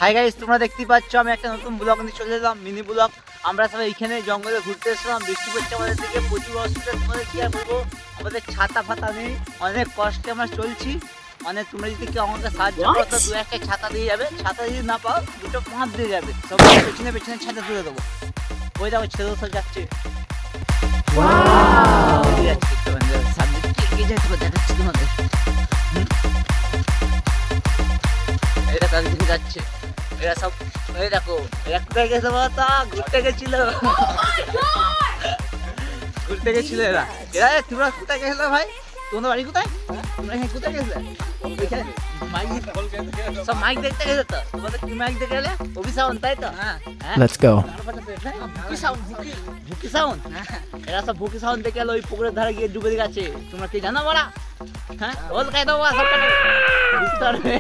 Hi guys, তোমরা দেখতেই পাচ্ছ আমি একটা নতুন ব্লগ নিয়ে চলে এলাম, মিনি ব্লগ। আমরা সবাই এইখানে জঙ্গলে ঘুরতে এসেছিলাম, বৃষ্টি পড়ছে আমাদের দিকে, প্রচুর অসুবিধা। তোমাদের কি আর বলবো, আমাদের ছাতা ফাতা নেই, অনেক কষ্টে আমরা চলছি। মানে তোমরা যদি কেউ আমাকে সাহায্য করো তো 2-1টা ছাতা দিয়ে যাবে, ছাতা যদি না পাও 2টো পাঁচ দিয়ে যাবে, সব পেছনে পেছনে ছাতা তুলে দেবো। ওই দেখো ছেলে সব যাচ্ছে, সামনে এগিয়ে যাচ্ছে, দেখাচ্ছি তোমাদের। এটা তাদের দিকে যাচ্ছে, এরা সব এই দেখো, এরা কোথায় গেছে বলতো? ঘুরতে গেছিল, ঘুরতে গেছিল এরা। তোমরা কোথায় গেছিলে ভাই? তোমাদের বাড়ি কোথায়? তোমরা এখানে কোথায় গেছিলে? সব মাইক দেখতে গেছে তো? তোমাদের কি মাইক দেখে গেলে? অভি সাউন্ড, তাই তো? Let's go. ভুকি সাউন্ড, এরা সব ভুকি সাউন্ড দেখে গেল, ওই পুকুরের ধারে গিয়ে ডুবে গেছে। তোমরা কি জানো বলা? হ্যাঁ, ওল খাই দেবো, বুঝতে পারবে।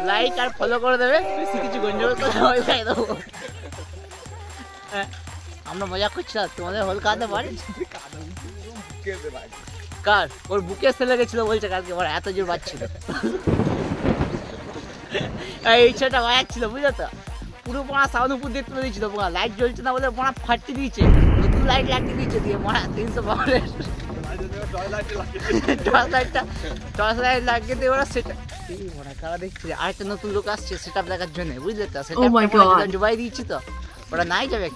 লাইক আর ফলো করে দেবে, বেশি কিছু গঞ্জল করে খাই দেবো। আমরা মজা করছিলাম, তোমাদের হোল খাওয়াতে পারি? কার? ওর বুকে সেলে গেছিল বলছে কালকে, ওর এত জোর বাজছিল। এই ছেলেটা বাজাচ্ছিল, বুঝলো তো? পুরো পোড়া সাউন্ড উপর দিয়ে তুলে দিয়েছিল, পোড়া লাইট জ্বলছে না বলে পোড়া ফাটিয়ে দিয়েছে, নতুন লাইট লাগিয়ে দিয়েছে দিয়ে পোড়া 300 পাওয়ারের টর্চ লাইট লাগিয়ে দিয়ে ওরা সেটা কারা দেখছে। আরেকটা নতুন লোক আসছে সেটা দেখার জন্য, বুঝলে তো? সেটা জুবাই দিয়েছি তো, ওরা নাই যাবে।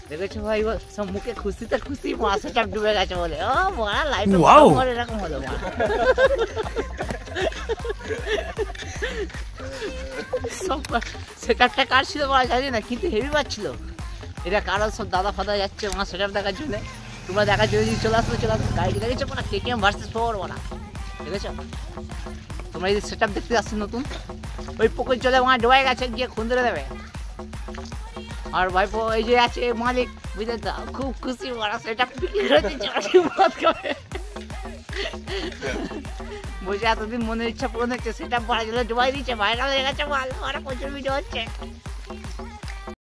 দেখেছো ভাই, সব মুখে খুশিতে খুশি, সেটা ডুবে গেছে বলে। ও বড়া লাইট এরকম হলো। সেটারটা কার ছিল বলা জানি না, কিন্তু হেভি পাচ্ছিল। এটা কারো সব দাদা ফাদা যাচ্ছে ওনার সেটার দেখার জন্য। তোমরা দেখার জন্য চলে আসলে চলে আসবে। গাড়ি দেখেছো না, KTM ভার্সেস 4 বলা, দেখেছো? তোমরা যদি সেট আপ দেখতে আসছো নতুন, ওই পুকুর চলে ওখানে ডোবাই গেছে, গিয়ে খুন ধরে দেবে। আর ভাইপো এই যে আছে মালিক, বুঝলে তো? খুব খুশি, ওরা সেটা বিক্রি করে দিচ্ছে, বসে এতদিন মনের ইচ্ছা পূরণ হচ্ছে, সেটা বাড়ি গেলে ডুবাই দিচ্ছে, ভাইরাল হয়ে গেছে, ওরা প্রচুর ভিডিও হচ্ছে।